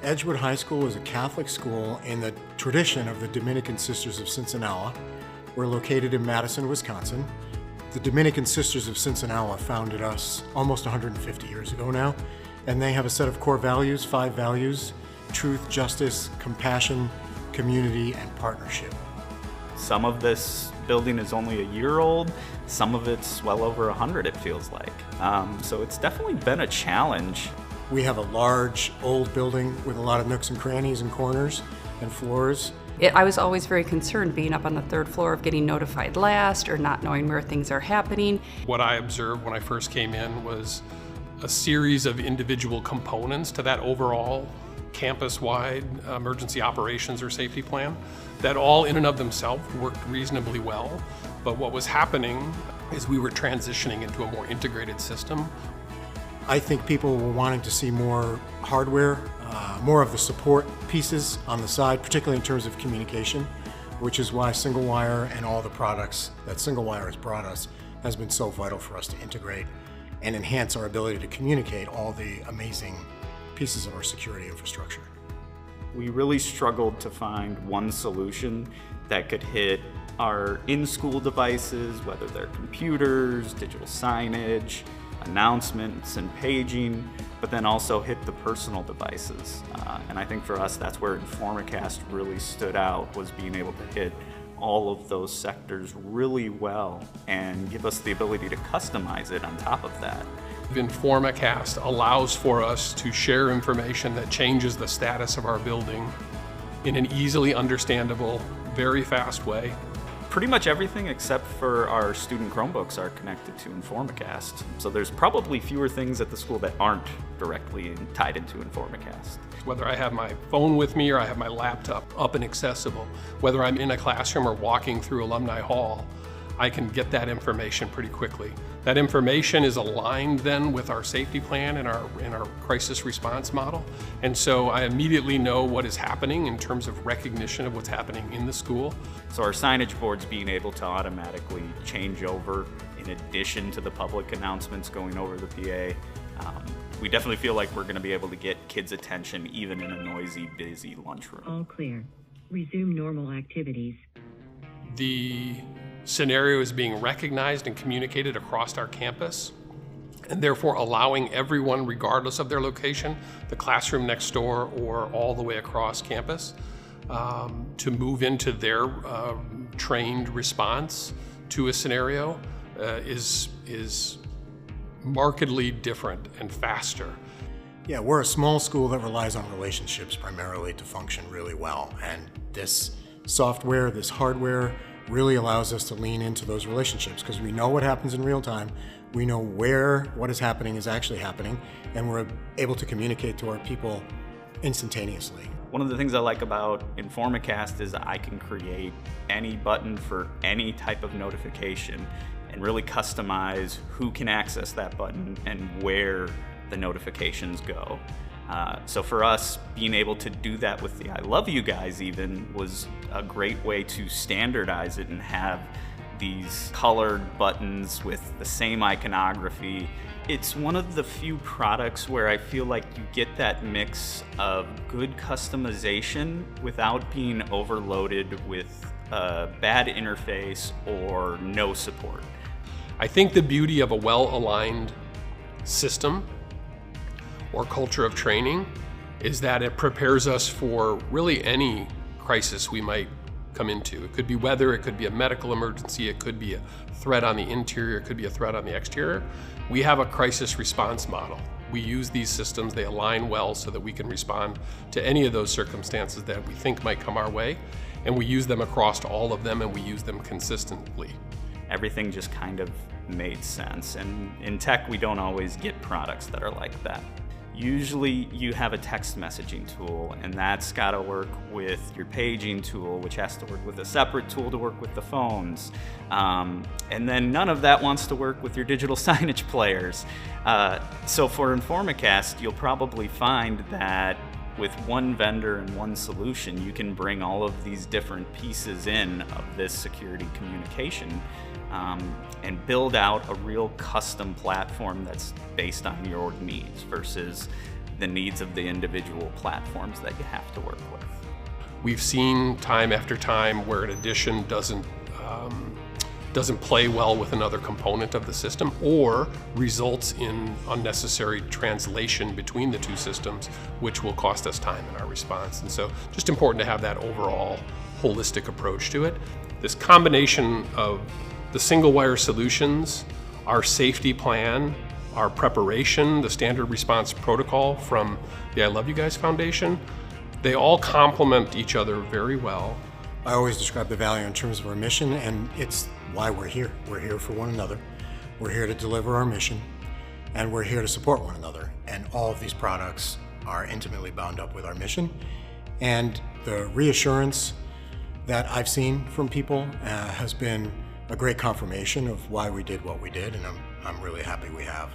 Edgewood High School is a Catholic school in the tradition of the Dominican Sisters of Sinaloa. We're located in Madison, Wisconsin. The Dominican Sisters of Sinaloa founded us almost 150 years ago now, and they have a set of core values, 5 values: truth, justice, compassion, community, and partnership. Some of this building is only a year old, some of it's well over 100, it feels like. So it's definitely been a challenge. We have a large, old building with a lot of nooks and crannies and corners and floors. I was always very concerned being up on the 3rd floor of getting notified last or not knowing where things are happening. What I observed when I first came in was a series of individual components to that overall campus-wide emergency operations or safety plan that all in and of themselves worked reasonably well. But what was happening is we were transitioning into a more integrated system. I think people were wanting to see more hardware, more of the support pieces on the side, particularly in terms of communication, which is why Singlewire and all the products that Singlewire has brought us has been so vital for us to integrate and enhance our ability to communicate all the amazing pieces of our security infrastructure. We really struggled to find one solution that could hit our in-school devices, whether they're computers, digital signage, announcements and paging, but then also hit the personal devices. And I think for us, that's where InformaCast really stood out, was being able to hit all of those sectors really well and give us the ability to customize it on top of that. InformaCast allows for us to share information that changes the status of our building in an easily understandable, very fast way. Pretty much everything except for our student Chromebooks are connected to InformaCast. So there's probably fewer things at the school that aren't directly tied into InformaCast. Whether I have my phone with me or I have my laptop up and accessible, whether I'm in a classroom or walking through Alumni Hall, I can get that information pretty quickly. That information is aligned then with our safety plan and our crisis response model. And so I immediately know what is happening in terms of recognition of what's happening in the school. So our signage boards being able to automatically change over in addition to the public announcements going over the PA. We definitely feel like we're going to be able to get kids' attention even in a noisy, busy lunchroom. All clear. Resume normal activities. The scenario is being recognized and communicated across our campus, and therefore allowing everyone, regardless of their location, the classroom next door or all the way across campus, to move into their trained response to a scenario is markedly different and faster. Yeah, we're a small school that relies on relationships primarily to function really well, and this software, this hardware, really allows us to lean into those relationships because we know what happens in real time, we know where what is happening is actually happening, and we're able to communicate to our people instantaneously. One of the things I like about InformaCast is I can create any button for any type of notification and really customize who can access that button and where the notifications go. So for us, being able to do that with the I love you guys even was a great way to standardize it and have these colored buttons with the same iconography. It's one of the few products where I feel like you get that mix of good customization without being overloaded with a bad interface or no support. I think the beauty of a well-aligned system or culture of training is that it prepares us for really any crisis we might come into. It could be weather, it could be a medical emergency, it could be a threat on the interior, it could be a threat on the exterior. We have a crisis response model. We use these systems, they align well so that we can respond to any of those circumstances that we think might come our way, and we use them across all of them, and we use them consistently. Everything just kind of made sense, and in tech we don't always get products that are like that. Usually you have a text messaging tool, and that's got to work with your paging tool, which has to work with a separate tool to work with the phones. And then none of that wants to work with your digital signage players. So for InformaCast, you'll probably find that with one vendor and one solution, you can bring all of these different pieces in of this security communication and build out a real custom platform that's based on your needs versus the needs of the individual platforms that you have to work with. We've seen time after time where an addition doesn't play well with another component of the system, or results in unnecessary translation between the two systems, which will cost us time in our response. And so just important to have that overall holistic approach to it. This combination of the Singlewire solutions, our safety plan, our preparation, the standard response protocol from the I Love You Guys Foundation, they all complement each other very well. I always describe the value in terms of our mission, and it's why we're here. We're here for one another. We're here to deliver our mission, and we're here to support one another. And all of these products are intimately bound up with our mission. And the reassurance that I've seen from people has been a great confirmation of why we did what we did, and I'm really happy we have.